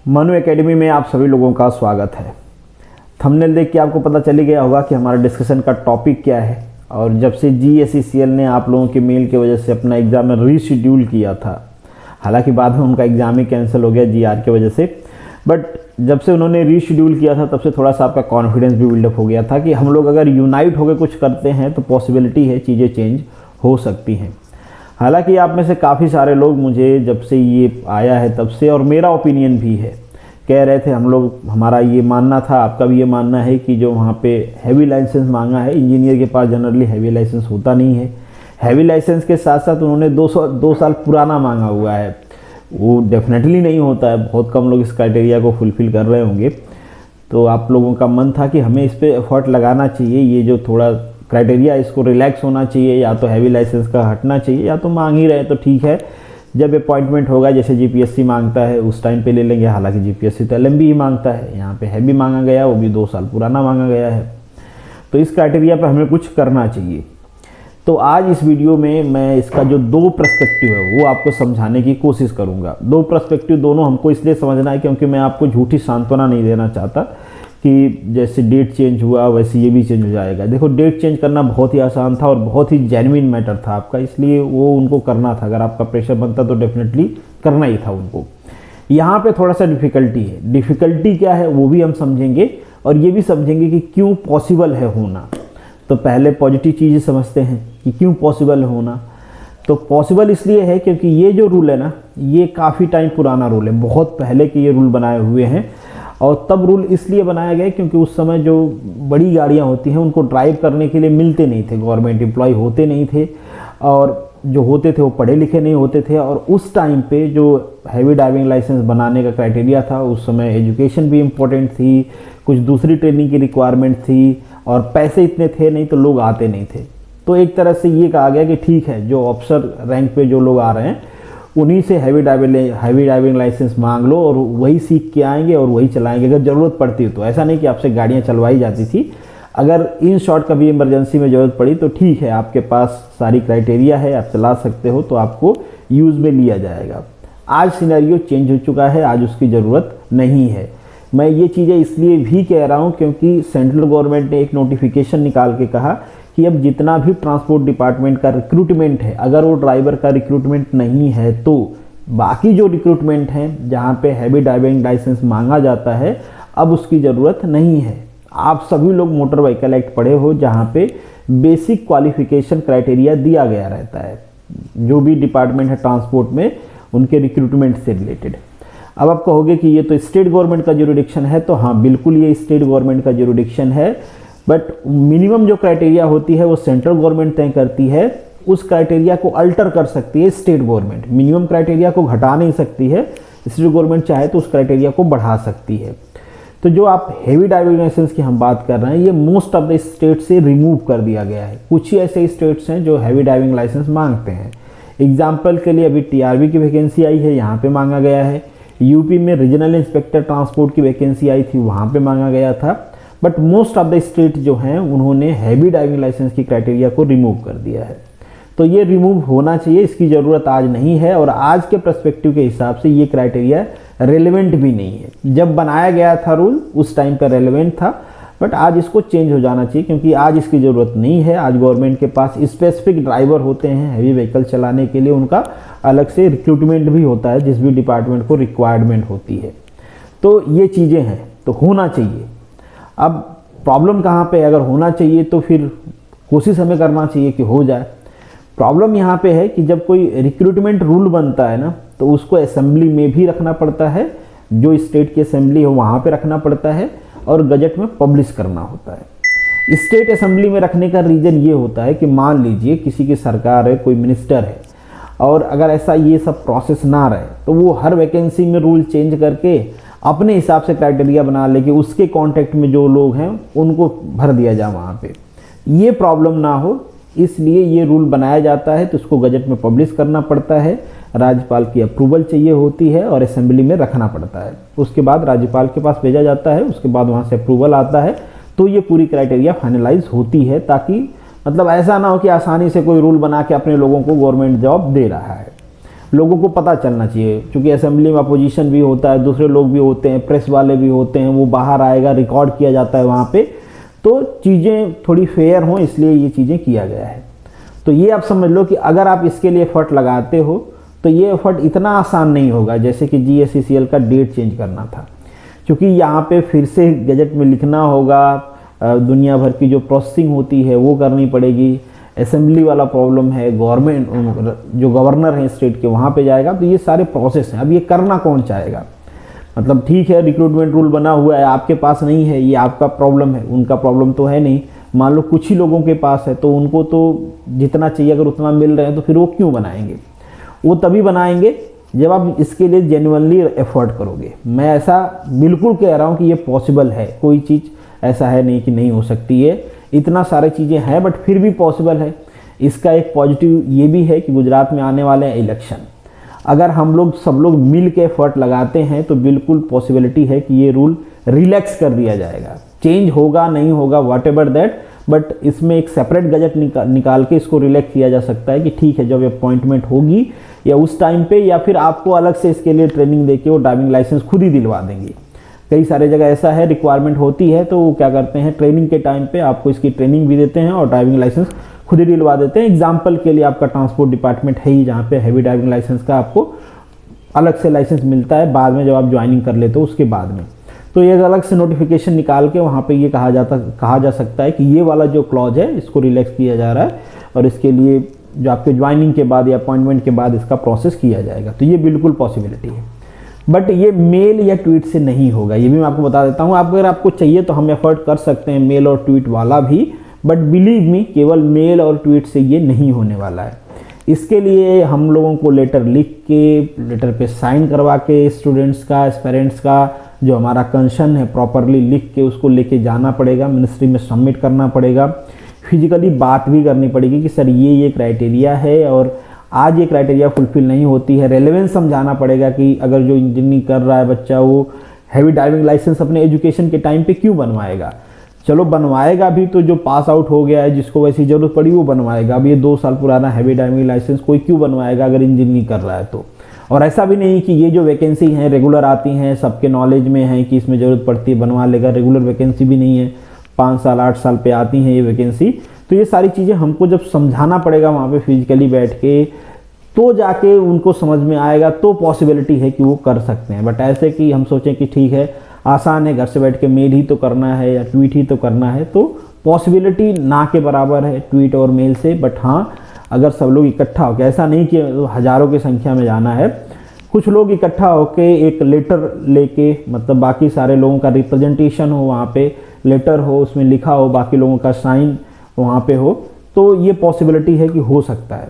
Manu academy में आप सभी लोगों का स्वागत है। थंबनेल देख के आपको पता चली गया होगा कि हमारा डिस्कशन का टॉपिक क्या है। और जब से GSECL ने आप लोगों के मेल की वजह से अपना एग्ज़ाम रीशेड्यूल किया था, हालांकि बाद में उनका एग्ज़ाम ही कैंसिल हो गया GR की वजह से, बट जब से उन्होंने रीशेड्यूल किया था तब से थोड़ा सा आपका कॉन्फिडेंस भी बिल्डअप हो गया था कि हम लोग अगर यूनाइट होकर कुछ करते हैं तो पॉसिबिलिटी है चीज़ें चेंज हो सकती हैं। हालांकि आप में से काफ़ी सारे लोग मुझे जब से ये आया है तब से, और मेरा ओपिनियन भी है, कह रहे थे हम लोग, हमारा ये मानना था, आपका भी ये मानना है कि जो वहाँ पे हैवी लाइसेंस मांगा है, इंजीनियर के पास जनरली हैवी लाइसेंस होता नहीं है। हैवी लाइसेंस के साथ साथ उन्होंने 2 साल पुराना मांगा हुआ है, वो डेफिनेटली नहीं होता है। बहुत कम लोग इस क्राइटेरिया को फुलफ़िल कर रहे होंगे। तो आप लोगों का मन था कि हमें इस पर एफर्ट लगाना चाहिए, ये जो थोड़ा क्राइटेरिया इसको रिलैक्स होना चाहिए, या तो हैवी लाइसेंस का हटना चाहिए, या तो मांग ही रहे तो ठीक है, जब अपॉइंटमेंट होगा जैसे GPSC मांगता है उस टाइम पे ले लेंगे। हालांकि GPSC तो LMB ही मांगता है, यहाँ पे हैवी मांगा गया, वो भी 2 साल पुराना मांगा गया है। तो इस क्राइटेरिया पर हमें कुछ करना चाहिए। तो आज इस वीडियो में मैं इसका जो 2 पर्सपेक्टिव है वो आपको समझाने की कोशिश करूँगा। 2 पर्सपेक्टिव दोनों हमको इसलिए समझना है क्योंकि मैं आपको झूठी सांत्वना नहीं देना चाहता कि जैसे डेट चेंज हुआ वैसे ये भी चेंज हो जाएगा। देखो, डेट चेंज करना बहुत ही आसान था और बहुत ही जेन्युइन मैटर था आपका, इसलिए वो उनको करना था। अगर आपका प्रेशर बनता तो डेफिनेटली करना ही था उनको। यहाँ पे थोड़ा सा डिफ़िकल्टी है। डिफ़िकल्टी क्या है वो भी हम समझेंगे, और ये भी समझेंगे कि क्यों पॉसिबल है होना। तो पहले पॉजिटिव चीज़ें समझते हैं कि क्यों पॉसिबल है होना। तो पॉसिबल इसलिए है क्योंकि ये जो रूल है ना, ये काफ़ी टाइम पुराना रूल है, बहुत पहले के ये रूल बनाए हुए हैं। और तब रूल इसलिए बनाया गया क्योंकि उस समय जो बड़ी गाड़ियां होती हैं उनको ड्राइव करने के लिए मिलते नहीं थे, गवर्नमेंट एम्प्लॉय होते नहीं थे, और जो होते थे वो पढ़े लिखे नहीं होते थे। और उस टाइम पे जो हैवी ड्राइविंग लाइसेंस बनाने का क्राइटेरिया था, उस समय एजुकेशन भी इम्पोर्टेंट थी, कुछ दूसरी ट्रेनिंग की रिक्वायरमेंट थी, और पैसे इतने थे नहीं तो लोग आते नहीं थे। तो एक तरह से ये कहा गया कि ठीक है, जो ऑफिसर रैंक पे जो लोग आ रहे हैं उन्हीं से हैवी ड्राइविंग लाइसेंस मांग लो, और वही सीख के आएंगे और वही चलाएंगे अगर ज़रूरत पड़ती है तो। ऐसा नहीं कि आपसे गाड़ियाँ चलवाई जाती थी, अगर इन शॉर्ट कभी इमरजेंसी में ज़रूरत पड़ी तो ठीक है, आपके पास सारी क्राइटेरिया है, आप चला सकते हो, तो आपको यूज़ में लिया जाएगा। आज सिनेरियो चेंज हो चुका है, आज उसकी ज़रूरत नहीं है। मैं ये चीज़ें इसलिए भी कह रहा हूँ क्योंकि सेंट्रल गवर्नमेंट ने एक नोटिफिकेशन निकाल के कहा कि अब जितना भी ट्रांसपोर्ट डिपार्टमेंट का रिक्रूटमेंट है, अगर वो ड्राइवर का रिक्रूटमेंट नहीं है तो बाकी जो रिक्रूटमेंट हैं जहाँ पे हैवी ड्राइविंग लाइसेंस मांगा जाता है, अब उसकी ज़रूरत नहीं है। आप सभी लोग मोटर व्हीकल एक्ट पढ़े हो, जहाँ पे बेसिक क्वालिफिकेशन क्राइटेरिया दिया गया रहता है जो भी डिपार्टमेंट है ट्रांसपोर्ट में, उनके रिक्रूटमेंट से रिलेटेड। अब आप कहोगे कि ये तो स्टेट गवर्नमेंट का ज्यूरिडिक्शन है, तो हाँ बिल्कुल ये स्टेट गवर्नमेंट का ज्यूरिडिक्शन है, बट मिनिमम जो क्राइटेरिया होती है वो सेंट्रल गवर्नमेंट तय करती है। उस क्राइटेरिया को अल्टर कर सकती है स्टेट गवर्नमेंट, मिनिमम क्राइटेरिया को घटा नहीं सकती है। स्टेट गवर्नमेंट चाहे तो उस क्राइटेरिया को बढ़ा सकती है। तो जो आप हैवी ड्राइविंग लाइसेंस की हम बात कर रहे हैं, ये मोस्ट ऑफ द स्टेट से रिमूव कर दिया गया है। कुछ ही ऐसे स्टेट्स हैं जो हैवी ड्राइविंग लाइसेंस मांगते हैं। एग्जाम्पल के लिए अभी TRV की वैकेंसी आई है, यहाँ पे मांगा गया है। यूपी में रीजनल इंस्पेक्टर ट्रांसपोर्ट की वैकेंसी आई थी, वहाँ पे मांगा गया था। But most of the state जो हैं उन्होंने हैवी ड्राइविंग लाइसेंस की क्राइटेरिया को रिमूव कर दिया है। तो ये रिमूव होना चाहिए, इसकी ज़रूरत आज नहीं है, और आज के पर्सपेक्टिव के हिसाब से ये क्राइटेरिया रेलेवेंट भी नहीं है। जब बनाया गया था रूल उस टाइम पर रेलेवेंट था, बट आज इसको चेंज हो जाना चाहिए क्योंकि आज इसकी ज़रूरत नहीं है। आज गवर्नमेंट के पास स्पेसिफिक ड्राइवर होते हैं हैवी व्हीकल चलाने के लिए, उनका अलग से रिक्रूटमेंट भी होता है जिस भी डिपार्टमेंट को रिक्वायरमेंट होती है। तो ये चीज़ें हैं, तो होना चाहिए। अब प्रॉब्लम कहाँ पे, अगर होना चाहिए तो फिर कोशिश हमें करना चाहिए कि हो जाए। प्रॉब्लम यहाँ पे है कि जब कोई रिक्रूटमेंट रूल बनता है ना, तो उसको असेंबली में भी रखना पड़ता है, जो स्टेट की असेंबली है वहाँ पे रखना पड़ता है, और गजट में पब्लिश करना होता है। स्टेट असेंबली में रखने का रीज़न ये होता है कि मान लीजिए किसी की सरकार है, कोई मिनिस्टर है, और अगर ऐसा ये सब प्रोसेस ना रहे तो वो हर वैकेंसी में रूल चेंज करके अपने हिसाब से क्राइटेरिया बना ले कि उसके कॉन्टेक्ट में जो लोग हैं उनको भर दिया जाए वहाँ पे। ये प्रॉब्लम ना हो इसलिए ये रूल बनाया जाता है, तो उसको गजट में पब्लिश करना पड़ता है, राज्यपाल की अप्रूवल चाहिए होती है, और असेंबली में रखना पड़ता है। उसके बाद राज्यपाल के पास भेजा जाता है, उसके बाद वहाँ से अप्रूवल आता है, तो ये पूरी क्राइटेरिया फाइनलाइज होती है, ताकि मतलब ऐसा ना हो कि आसानी से कोई रूल बना के अपने लोगों को गवर्नमेंट जॉब दे रहा है। लोगों को पता चलना चाहिए, क्योंकि असेंबली में अपोजिशन भी होता है, दूसरे लोग भी होते हैं, प्रेस वाले भी होते हैं, वो बाहर आएगा, रिकॉर्ड किया जाता है वहाँ पे, तो चीज़ें थोड़ी फेयर हों इसलिए ये चीज़ें किया गया है। तो ये आप समझ लो कि अगर आप इसके लिए एफर्ट लगाते हो तो ये एफर्ट इतना आसान नहीं होगा जैसे कि GSECL का डेट चेंज करना था, क्योंकि यहाँ पे फिर से गजट में लिखना होगा, दुनिया भर की जो प्रोसेसिंग होती है वो करनी पड़ेगी, असेंबली वाला प्रॉब्लम है, गवर्नमेंट जो गवर्नर हैं स्टेट के वहाँ पे जाएगा, तो ये सारे प्रोसेस हैं। अब ये करना कौन चाहेगा? मतलब ठीक है रिक्रूटमेंट रूल बना हुआ है, आपके पास नहीं है, ये आपका प्रॉब्लम है, उनका प्रॉब्लम तो है नहीं। मान लो कुछ ही लोगों के पास है तो उनको तो जितना चाहिए अगर उतना मिल रहे हैं तो फिर वो क्यों बनाएंगे? वो तभी बनाएंगे जब आप इसके लिए जेन्युइनली एफर्ट करोगे। मैं ऐसा बिल्कुल कह रहा हूँ कि ये पॉसिबल है, कोई चीज़ ऐसा है नहीं कि नहीं हो सकती है, इतना सारे चीज़ें हैं बट फिर भी पॉसिबल है। इसका एक पॉजिटिव ये भी है कि गुजरात में आने वाले हैं इलेक्शन, अगर हम लोग सब लोग मिल के एफर्ट लगाते हैं तो बिल्कुल पॉसिबिलिटी है कि ये रूल रिलैक्स कर दिया जाएगा। चेंज होगा नहीं होगा वॉट एवर दैट, बट इसमें एक सेपरेट गजट निकाल के इसको रिलैक्स किया जा सकता है कि ठीक है जब अपॉइंटमेंट होगी या उस टाइम पे, या फिर आपको अलग से इसके लिए ट्रेनिंग देके वो ड्राइविंग लाइसेंस खुद ही दिलवा देंगे। कई सारे जगह ऐसा है रिक्वायरमेंट होती है तो वो क्या करते हैं ट्रेनिंग के टाइम पे आपको इसकी ट्रेनिंग भी देते हैं और ड्राइविंग लाइसेंस खुद ही दिलवा देते हैं। एग्जाम्पल के लिए आपका ट्रांसपोर्ट डिपार्टमेंट है ही, जहाँ पे हैवी ड्राइविंग लाइसेंस का आपको अलग से लाइसेंस मिलता है बाद में जब आप ज्वाइनिंग कर लेते हो उसके बाद में। तो ये अलग से नोटिफिकेशन निकाल के वहाँ पे ये कहा जा सकता है कि ये वाला जो क्लॉज है इसको रिलैक्स किया जा रहा है और इसके लिए जो आपके ज्वाइनिंग के बाद या अपॉइंटमेंट के बाद इसका प्रोसेस किया जाएगा। तो ये बिल्कुल पॉसिबिलिटी है, बट ये मेल या ट्वीट से नहीं होगा, ये भी मैं आपको बता देता हूँ। अगर आपको चाहिए तो हम एफर्ट कर सकते हैं मेल और ट्वीट वाला भी, बट बिलीव मी केवल मेल और ट्वीट से ये नहीं होने वाला है। इसके लिए हम लोगों को लेटर लिख के, लेटर पे साइन करवा के स्टूडेंट्स का, पेरेंट्स का जो हमारा कंसर्न है प्रॉपरली लिख के उसको लेके जाना पड़ेगा, मिनिस्ट्री में सबमिट करना पड़ेगा, फिजिकली बात भी करनी पड़ेगी कि सर ये क्राइटेरिया है और आज ये क्राइटेरिया फुलफिल नहीं होती है। रेलेवेंस समझाना पड़ेगा कि अगर जो इंजीनियरिंग कर रहा है बच्चा वो हैवी ड्राइविंग लाइसेंस अपने एजुकेशन के टाइम पे क्यों बनवाएगा? चलो बनवाएगा भी तो जो पास आउट हो गया है जिसको वैसी ज़रूरत पड़ी वो बनवाएगा। अब ये 2 साल पुराना हैवी ड्राइविंग लाइसेंस कोई क्यों बनवाएगा अगर इंजीनियरिंग कर रहा है तो? और ऐसा भी नहीं कि ये जो वैकेंसी हैं रेगुलर आती हैं, सबके नॉलेज में है कि इसमें ज़रूरत पड़ती है बनवा लेगा, रेगुलर वैकेंसी भी नहीं है, 5 साल 8 साल पे आती हैं ये वैकेंसी। तो ये सारी चीज़ें हमको जब समझाना पड़ेगा वहाँ पे फिजिकली बैठ के, तो जाके उनको समझ में आएगा, तो पॉसिबिलिटी है कि वो कर सकते हैं। बट ऐसे कि हम सोचें कि ठीक है आसान है, घर से बैठ के मेल ही तो करना है या ट्वीट ही तो करना है, तो पॉसिबिलिटी ना के बराबर है ट्वीट और मेल से। बट हाँ अगर सब लोग इकट्ठा होकर, ऐसा नहीं कि हज़ारों की संख्या में जाना है, कुछ लोग इकट्ठा होकर एक लेटर लेके, मतलब बाकी सारे लोगों का रिप्रेजेंटेशन हो, वहाँ पे लेटर हो, उसमें लिखा हो, बाकी लोगों का साइन वहाँ पे हो, तो ये पॉसिबिलिटी है कि हो सकता है।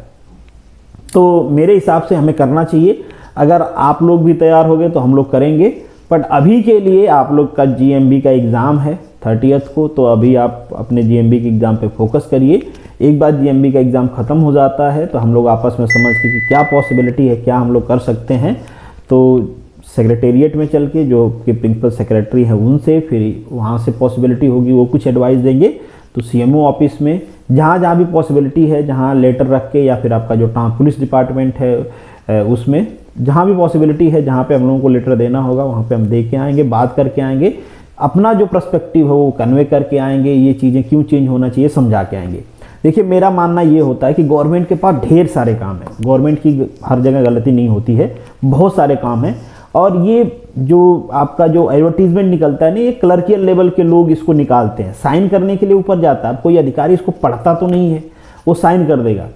तो मेरे हिसाब से हमें करना चाहिए। अगर आप लोग भी तैयार हो गए तो हम लोग करेंगे, बट अभी के लिए आप लोग का GMB का एग्ज़ाम है 30th को, तो अभी आप अपने GMB के एग्ज़ाम पे फोकस करिए। एक बार GMB का एग्ज़ाम ख़त्म हो जाता है तो हम लोग आपस में समझ के कि क्या पॉसिबिलिटी है, क्या हम लोग कर सकते हैं, तो सेक्रेटेरिएट में चल के जो कि प्रिंसिपल सेक्रेटरी है उनसे फिर वहाँ से पॉसिबिलिटी होगी वो कुछ एडवाइस देंगे। तो CMO ऑफिस में जहाँ भी पॉसिबिलिटी है, जहाँ लेटर रख के, या फिर आपका जो पुलिस डिपार्टमेंट है उसमें जहाँ भी पॉसिबिलिटी है, जहाँ पे हम लोगों को लेटर देना होगा वहाँ पे हम दे के आएंगे, बात करके आएंगे, अपना जो पर्सपेक्टिव है वो कन्वे करके आएंगे, ये चीज़ें क्यों चेंज होना चाहिए समझा के आएंगे। देखिए मेरा मानना ये होता है कि गवर्नमेंट के पास ढेर सारे काम है, गवर्नमेंट की हर जगह गलती नहीं होती है, बहुत सारे काम हैं। और ये जो आपका जो एडवर्टीजमेंट निकलता है ना, ये क्लर्कियल लेवल के लोग इसको निकालते हैं, साइन करने के लिए ऊपर जाता है। अब कोई अधिकारी इसको पढ़ता तो नहीं है, वो साइन कर देगा।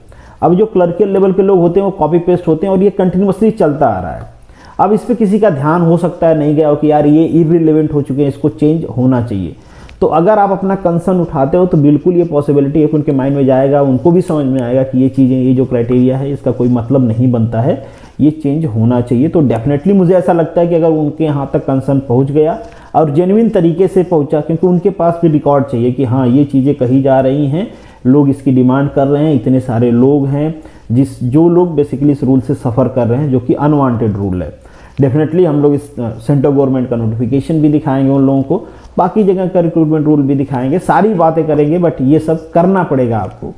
अब जो क्लर्कियल लेवल के लोग होते हैं वो कॉपी पेस्ट होते हैं और ये कंटिन्यूसली चलता आ रहा है। अब इस पर किसी का ध्यान हो सकता है नहीं गया हो कि यार ये इररिलेवेंट हो चुके हैं, इसको चेंज होना चाहिए। तो अगर आप अपना कंसर्न उठाते हो तो बिल्कुल ये पॉसिबिलिटी है कि उनके माइंड में जाएगा, उनको भी समझ में आएगा कि ये चीज़ें, ये जो क्राइटेरिया है इसका कोई मतलब नहीं बनता है, ये चेंज होना चाहिए। तो डेफिनेटली मुझे ऐसा लगता है कि अगर उनके यहाँ तक कंसर्न पहुँच गया और जेन्युइन तरीके से पहुँचा, क्योंकि उनके पास भी रिकॉर्ड चाहिए कि हाँ ये चीज़ें कही जा रही हैं, लोग इसकी डिमांड कर रहे हैं, इतने सारे लोग हैं जो लोग बेसिकली इस रूल से सफ़र कर रहे हैं जो कि अनवांटेड रूल है। डेफिनेटली हम लोग इस सेंट्रल गवर्नमेंट का नोटिफिकेशन भी दिखाएंगे उन लोगों को, बाकी जगह का रिक्रूटमेंट रूल भी दिखाएंगे, सारी बातें करेंगे। बट ये सब करना पड़ेगा आपको,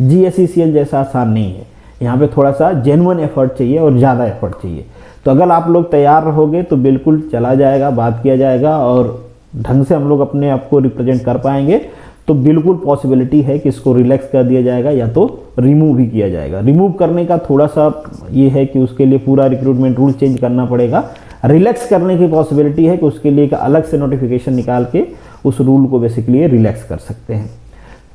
GSECL जैसा आसान नहीं है। यहाँ पे थोड़ा सा जेन्युइन एफर्ट चाहिए और ज़्यादा एफर्ट चाहिए। तो अगर आप लोग तैयार रहोगे तो बिल्कुल चला जाएगा, बात किया जाएगा और ढंग से हम लोग अपने आप को रिप्रेजेंट कर पाएंगे। तो बिल्कुल पॉसिबिलिटी है कि इसको रिलैक्स कर दिया जाएगा या तो रिमूव भी किया जाएगा। रिमूव करने का थोड़ा सा ये है कि उसके लिए पूरा रिक्रूटमेंट रूल चेंज करना पड़ेगा। रिलैक्स करने की पॉसिबिलिटी है कि उसके लिए एक अलग से नोटिफिकेशन निकाल के उस रूल को बेसिकली रिलैक्स कर सकते हैं।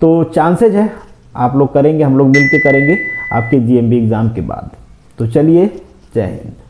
तो चांसेज है आप लोग करेंगे, हम लोग मिल के करेंगे आपके GMB एग्ज़ाम के बाद। तो चलिए, जय हिंद।